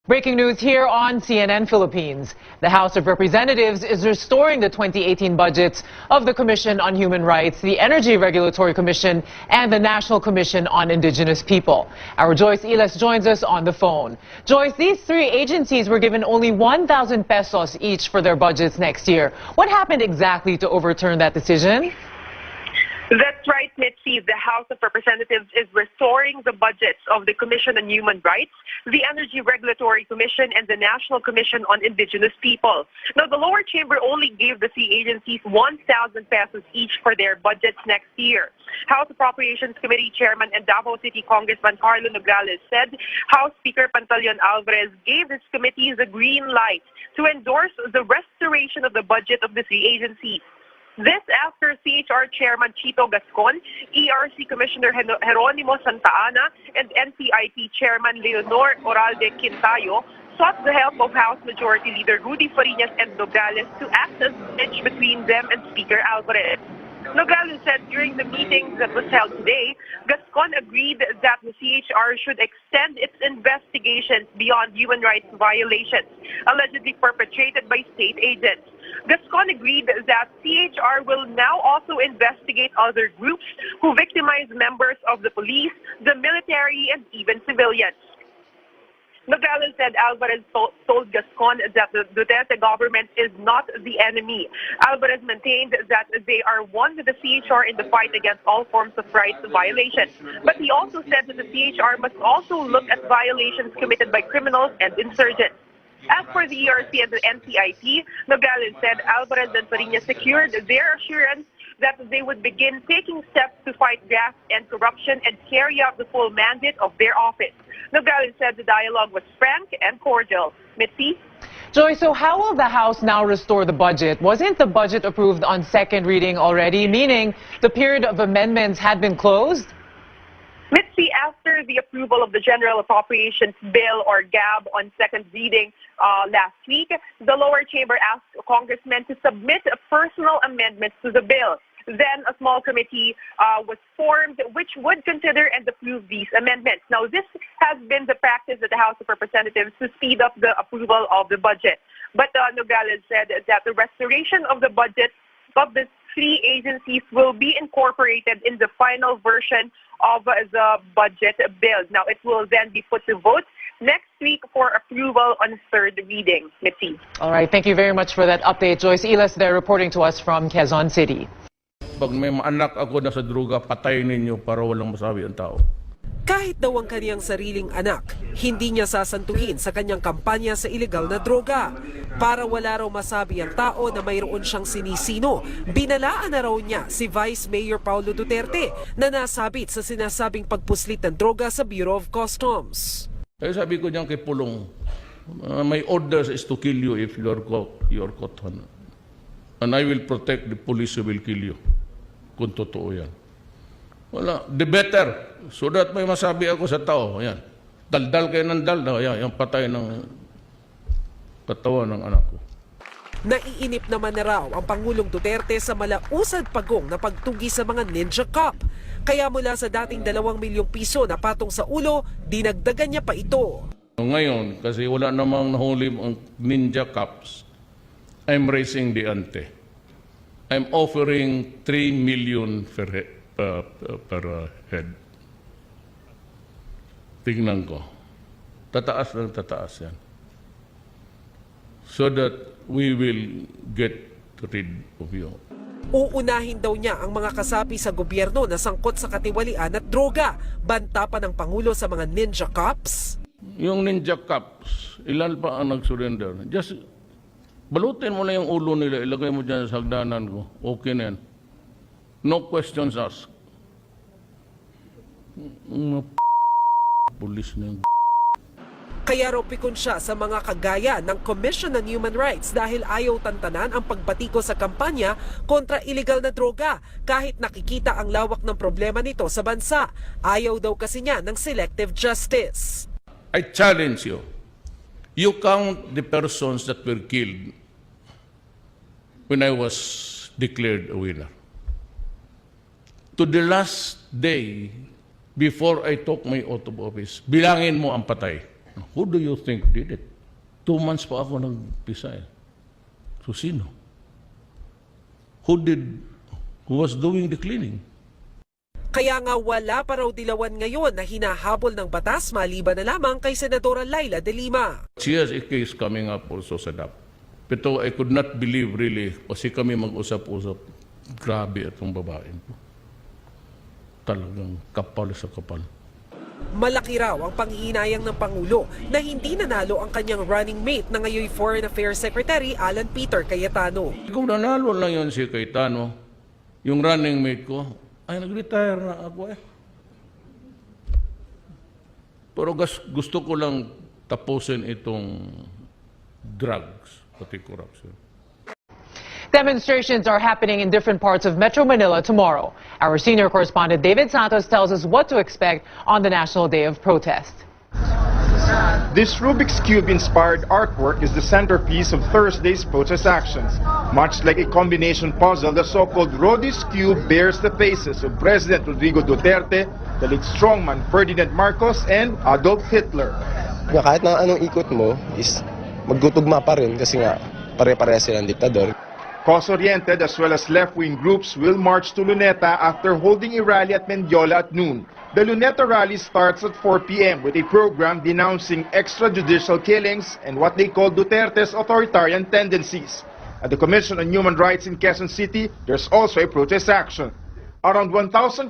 Breaking news here on CNN Philippines. The House of Representatives is restoring the 2018 budgets of the Commission on Human Rights, the Energy Regulatory Commission, and the National Commission on Indigenous People. Our Joyce Iles joins us on the phone. Joyce, these three agencies were given only 1,000 pesos each for their budgets next year. What happened exactly to overturn that decision? That's right, Mitzi. The House of Representatives is restoring the budgets of the Commission on Human Rights, the Energy Regulatory Commission, and the National Commission on Indigenous People. Now, the lower chamber only gave the three agencies 1,000 pesos each for their budgets next year. House Appropriations Committee Chairman and Davao City Congressman Carlo Nograles said House Speaker Pantaleon Alvarez gave his committee the green light to endorse the restoration of the budget of the three agencies. This after CHR Chairman Chito Gascon, ERC Commissioner Jeronimo Santa Ana, and NCIP Chairman Leonor Oralde Quintayo sought the help of House Majority Leader Rudy Fariñas and Nograles to act as a bridge between them and Speaker Alvarez. Nograles said during the meeting that was held today, Gascon agreed that the CHR should extend its investigations beyond human rights violations allegedly perpetrated by state agents. Gascon agreed that CHR will now also investigate other groups who victimize members of the police, the military, and even civilians. Nograles said Alvarez told Gascon that the Duterte government is not the enemy. Alvarez maintained that they are one with the CHR in the fight against all forms of rights violations. But he also said that the CHR must also look at violations committed by criminals and insurgents. As for the ERC and the NCIP, Nograles said Alvarez and Fariñas secured their assurance that they would begin taking steps to fight graft and corruption and carry out the full mandate of their office. Nograles said the dialogue was frank and cordial. Mitzi? Joy, so how will the House now restore the budget? Wasn't the budget approved on second reading already, meaning the period of amendments had been closed? Mitzi, after the approval of the General Appropriations Bill, or GAB, on second reading last week, the lower chamber asked congressmen to submit personal amendments to the bill. Then a small committee was formed which would consider and approve these amendments. Now, this has been the practice at the House of Representatives to speed up the approval of the budget. But Nograles said that the restoration of the budget of the three agencies will be incorporated in the final version of the budget bill. Now, it will then be put to vote next week for approval on third reading. Mitzi. All right, thank you very much for that update. Joyce Iles there reporting to us from Quezon City. Pag may anak ako na sa droga, patayin ninyo para walang masabi ang tao. Kahit daw ang kaniyang sariling anak, hindi niya sasantuhin sa kanyang kampanya sa ilegal na droga. Para wala raw masabi ang tao na mayroon siyang sinisino, binalaan na raw niya si Vice Mayor Paulo Duterte na nasabit sa sinasabing pagpuslit ng droga sa Bureau of Customs. Eh, sabi ko niyan kay Pulong, my orders is to kill you if you're caught. And I will protect the police who will kill you. Kung totoo yan. Wala. The better. So that may masabi ako sa tao. Yan. Daldal kayo ng daldal. Yan. Yung patay ng katawan ng anak ko. Naiinip naman na raw ang Pangulong Duterte sa malausad pagong na pagtugi sa mga Ninja Cop. Kaya mula sa dating 2 milyong piso na patong sa ulo, dinagdagan niya pa ito. Ngayon, kasi wala namang nahuli ang Ninja Cops, I'm raising the ante. I'm offering 3 million per head. Tingnan ko. Tataas lang tataas yan. So that we will get rid of you. Uunahin daw niya ang mga kasapi sa gobyerno na sangkot sa katiwalian at droga. Banta pa ng Pangulo sa mga Ninja Cops. Yung Ninja Cops, ilan pa ang nag-surrender? Just balutin mo na yung ulo nila, ilagay mo dyan sa hagdanan ko. Okay na yan. No questions asked. Pulis na yung Kaya raw pikon siya sa mga kagaya ng Commission on Human Rights dahil ayaw tantanan ang pagbatiko sa kampanya kontra illegal na droga kahit nakikita ang lawak ng problema nito sa bansa. Ayaw daw kasi niya ng selective justice. I challenge you. You count the persons that were killed when I was declared a winner. To the last day before I took my oath of office, bilangin mo ang patay. Who do you think did it? 2 months pa ako nagpisa eh. So sino? Who was doing the cleaning? Kaya nga wala pa raw dilawan ngayon na hinahabol ng batas maliban na lamang kay Senadora Laila de Lima. She has a case coming up also sa DAP. Pero I could not believe really, kasi kami mag-usap-usap, grabe itong babae po. Talagang kapal sa kapal. Malaki raw ang panghihinayang ng Pangulo na hindi nanalo ang kanyang running mate na ngayon Foreign Affairs Secretary Alan Peter Cayetano. Kung nanalo lang yun si Cayetano, yung running mate ko, ay nag-retire na ako eh. Pero gusto ko lang tapusin itong drugs, pati corruption. Demonstrations are happening in different parts of Metro Manila tomorrow. Our senior correspondent David Santos tells us what to expect on the National Day of Protest. This Rubik's Cube-inspired artwork is the centerpiece of Thursday's protest actions. Much like a combination puzzle, the so-called Rodis Cube bears the faces of President Rodrigo Duterte, the late strongman Ferdinand Marcos, and Adolf Hitler. Kahit na anong ikot mo is magtutugma pa rin kasi nga pare-pareha silang diktador. Cause-oriented as well as left-wing groups will march to Luneta after holding a rally at Mendiola at noon. The Luneta rally starts at 4 p.m. with a program denouncing extrajudicial killings and what they call Duterte's authoritarian tendencies. At the Commission on Human Rights in Quezon City, there's also a protest action. Around 1,400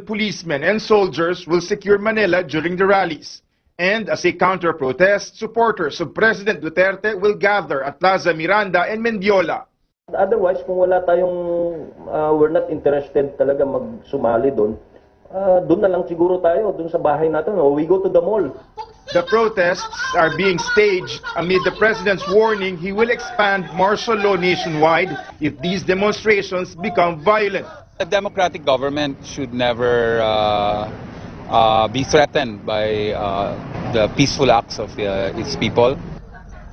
policemen and soldiers will secure Manila during the rallies. And as a counter-protest, supporters of President Duterte will gather at Plaza Miranda and Mendiola. Otherwise, kung wala tayong, we're not interested talaga magsumali doon, doon na lang siguro tayo, doon sa bahay natin, we go to the mall. The protests are being staged amid the President's warning he will expand martial law nationwide if these demonstrations become violent. A democratic government should never be threatened by the peaceful acts of its people.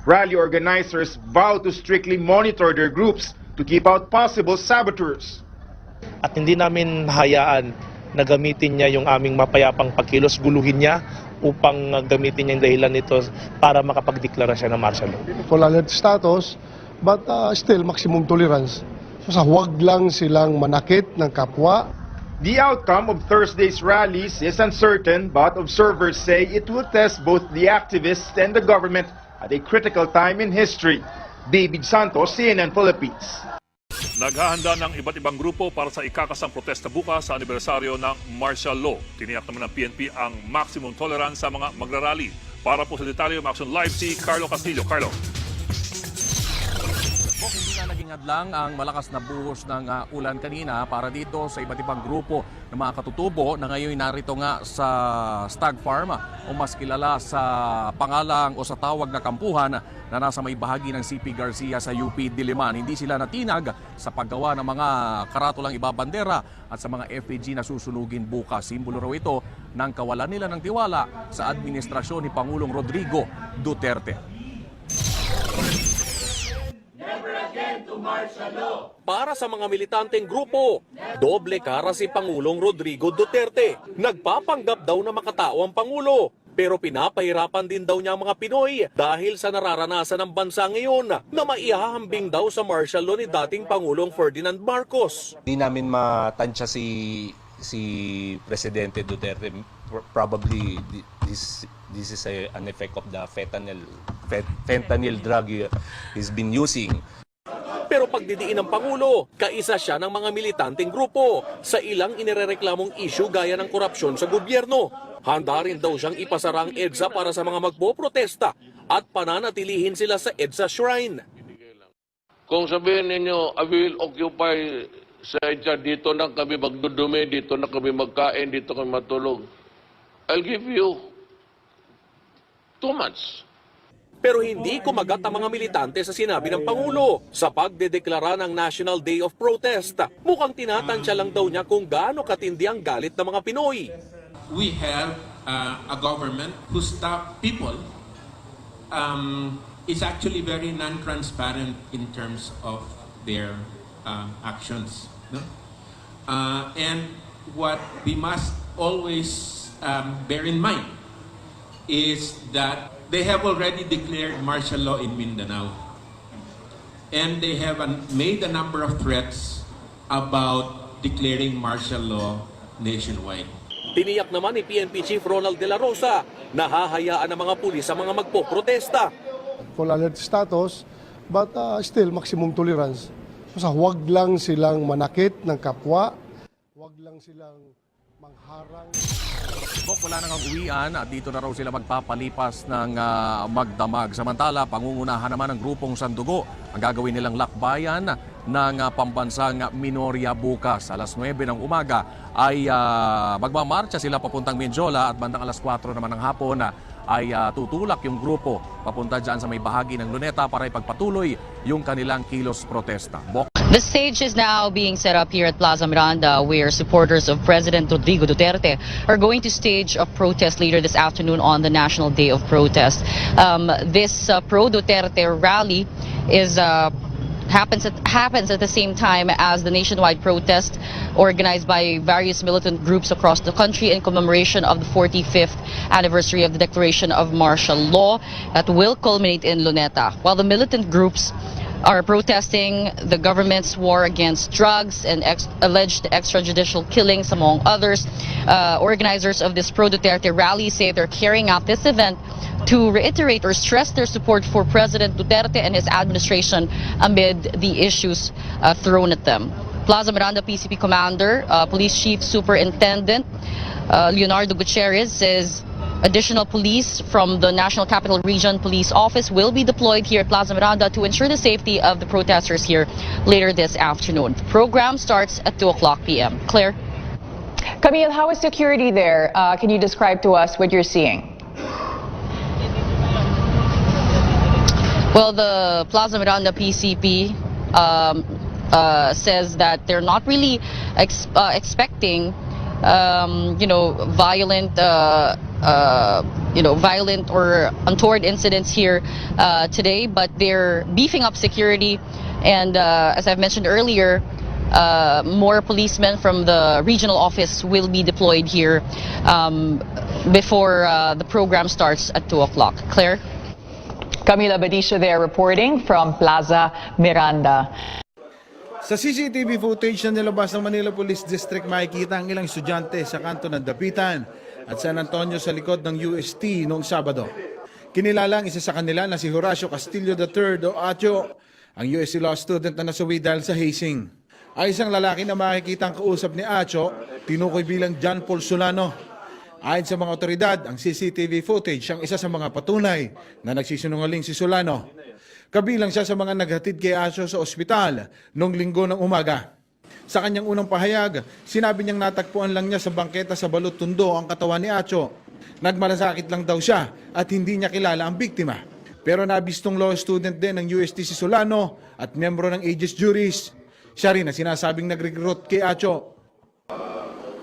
Rally organizers vow to strictly monitor their groups to keep out possible saboteurs. At hindi namin hayaan na gamitin niya yung aming mapayapang pagkilos, guluhin niya upang gamitin niya yung dahilan nito para makapagdeklara siya ng martial law. Full alert status, but still maximum tolerance. So sa huwag lang silang manakit ng kapwa. The outcome of Thursday's rallies is uncertain, but observers say it will test both the activists and the government at a critical time in history. David Santos, CNN Philippines. Naghahanda ng iba't ibang grupo para sa ikakasang protesta bukas sa anibersaryo ng martial law. Tiniyak naman ng PNP ang maximum tolerance sa mga magrarally. Para po sa detalye, Action Live si Carlo Castillo. Carlo. Hindi na naging hadlang ang malakas na buhos ng ulan kanina para dito sa iba't ibang grupo ng mga katutubo na ngayon narito nga sa Stag Farm o mas kilala sa pangalang o sa tawag na kampuhan na nasa may bahagi ng CP Garcia sa UP Diliman. Hindi sila natinag sa paggawa ng mga karatulang ibabandera at sa mga FPG na susunugin bukas. Simbolo raw ito ng kawalan nila ng tiwala sa administrasyon ni Pangulong Rodrigo Duterte. Para sa mga militanteng grupo, doble kara si Pangulong Rodrigo Duterte. Nagpapanggap daw na makatao ang Pangulo. Pero pinapahirapan din daw niya ang mga Pinoy dahil sa nararanasan ng bansa ngayon na maihahambing daw sa martial law ni dating Pangulong Ferdinand Marcos. Hindi namin matansya si Presidente Duterte. Probably this is an effect of the fentanyl drug he's been using. Pero pagdidiin ng Pangulo, kaisa siya ng mga militanteng grupo sa ilang inirereklamong issue gaya ng korupsyon sa gobyerno. Handa rin daw siyang ipasara ang EDSA para sa mga magpoprotesta at pananatilihin sila sa EDSA Shrine. Kung sabihin ninyo, I will occupy sa EDSA, dito na kami magdudumi, dito na kami magkain, dito kami matulog, I'll give you 2 months. Pero hindi kumagat ang mga militante sa sinabi ng Pangulo sa pagdedeklara ng National Day of Protest. Mukhang tinatansya lang daw niya kung gaano katindi ang galit ng mga Pinoy. We have a government whose top people is actually very non-transparent in terms of their actions. No? And what we must always bear in mind is that they have already declared martial law in Mindanao. And they have made a number of threats about declaring martial law nationwide. Tiniyak naman ni PNP Chief Ronald De La Rosa na hahayaan ng mga pulis sa mga magpoprotesta. Full alert status, but still maximum tolerance. So, huwag lang silang manakit ng kapwa, huwag lang silang mangharang. Wala nang uwian at dito na raw sila magpapalipas ng magdamag. Samantala, pangungunahan naman ng grupong Sandugo ang gagawin nilang lakbayan ng pambansang Minoria bukas. Alas 9 ng umaga ay magmamarcha sila papuntang Mindiola at bandang alas 4 naman ng hapon ay tutulak yung grupo papunta dyan sa may bahagi ng Luneta para ipagpatuloy yung kanilang kilos protesta. The stage is now being set up here at Plaza Miranda, where supporters of President Rodrigo Duterte are going to stage a protest later this afternoon on the National Day of Protest. This pro-Duterte rally is happens at the same time as the nationwide protest organized by various militant groups across the country in commemoration of the 45th anniversary of the declaration of martial law that will culminate in Luneta. While the militant groups are protesting the government's war against drugs and alleged extrajudicial killings, among others, organizers of this pro-Duterte rally say they're carrying out this event to reiterate or stress their support for President Duterte and his administration amid the issues thrown at them. Plaza Miranda PCP Commander, Police Chief Superintendent Leonardo Gutierrez says additional police from the National Capital Region Police Office will be deployed here at Plaza Miranda to ensure the safety of the protesters here later this afternoon. The program starts at 2 o'clock p.m. Claire? Camille, how is security there? Can you describe to us what you're seeing? Well, the Plaza Miranda PCP says that they're not really expecting, violent or untoward incidents here today, but they're beefing up security. And as I've mentioned earlier, more policemen from the regional office will be deployed here before the program starts at 2 o'clock. Claire? Camila Badisha there reporting from Plaza Miranda. Sa CCTV footage na nilabas ng Manila Police District, makikita ang ilang estudyante sa kanto ng Dapitan at San Antonio sa likod ng UST noong Sabado. Kinilala ang isa sa kanila na si Horacio Castillo III o Acho, ang UST law student na nasawi dahil sa hazing. Ay isang lalaki na makikita ang kausap ni Acho, tinukoy bilang John Paul Solano. Ayon sa mga otoridad, ang CCTV footage ang isa sa mga patunay na nagsisinungaling si Solano. Kabilang siya sa mga naghatid kay Acho sa ospital noong Linggo ng umaga. Sa kanyang unang pahayag, sinabi niyang natagpuan lang niya sa bangketa sa Balot Tondo ang katawan ni Acho. Nagmalasakit lang daw siya at hindi niya kilala ang biktima. Pero nabistong law student din ng UST si Solano at miyembro ng Aegis Juris. Siya rin na sinasabing nag-recruit kay Acho.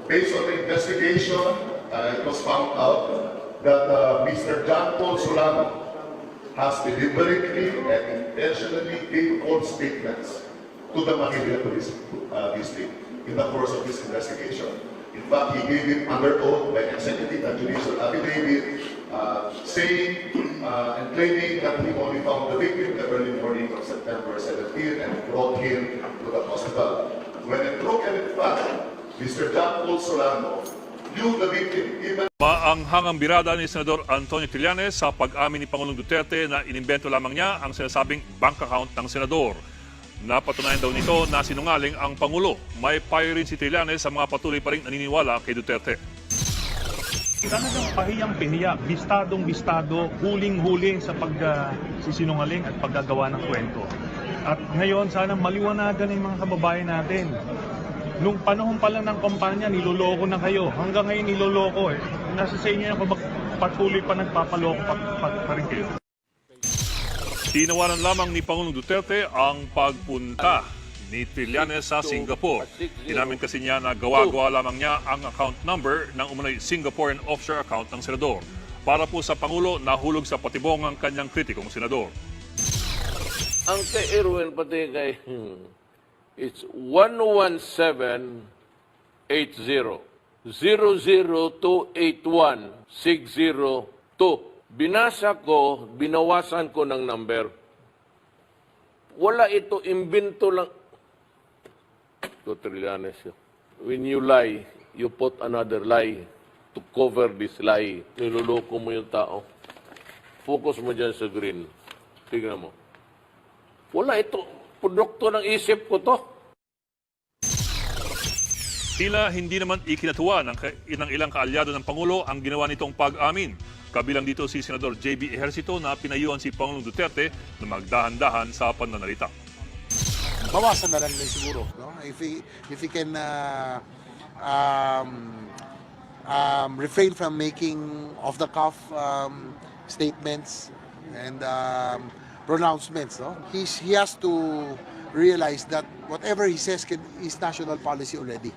Based on the investigation, it was found out that Mr. John Paul Solano has deliberately and intentionally gave false statements to the Manila Police District in the course of this investigation. In fact, he gave it under oath by executing a judicial affidavit saying and claiming that he only found the victim the early morning of September 17 and brought him to the hospital. When in truth and in fact, Mr. John Paul Solano knew the victim even. Maanghangang birada ni Senador Antonio Trillanes sa pag-amin ni Pangulong Duterte na inimbento lamang niya ang sinasabing bank account ng senador. Napatunayan daw nito na sinungaling ang Pangulo. May payo rin si Trillanes sa mga patuloy pa rin naniniwala kay Duterte. Talagang pahiyang-pihiya, bistadong-bistado, huling-huli sa pagsisinungaling at paggagawa ng kwento. At ngayon, sana maliwanagan ng mga kababayan natin. Nung panahon pa lang ng kampanya, niloloko na kayo. Hanggang ngayon niloloko eh. Nasa sa inyo yung patuloy pa nagpapaloko pa rin kayo. Tinawanan lamang ni Pangulong Duterte ang pagpunta ni Trillanes sa Singapore. Inamin kasi niya na gawa-gawa lamang niya ang account number ng umano'y Singaporean offshore account ng senador. Para po sa Pangulo, nahulog sa patibong ang kanyang kritikong senador. Ang kay Erwin pati kay... It's 11780 00281 602. Binasa ko, binawasan ko ng number. Wala ito, imbento lang. 2 Trillanes. When you lie, you put another lie to cover this lie. Niloloko mo yung tao. Focus mo dyan sa green. Tignan mo. Wala ito. Produkto ng isip ko to. Tila hindi naman ikinatuwa ng ilang kaalyado ng Pangulo ang ginawa nitong pag-amin. Kabilang dito si Senador JB Ejercito na pinayuhan si Pangulong Duterte na magdahan-dahan sa pananalita. Bawasan na lang siguro. No? If we can refrain from making off-the-cuff statements and pronouncements. No? He has to realize that whatever he says is national policy already.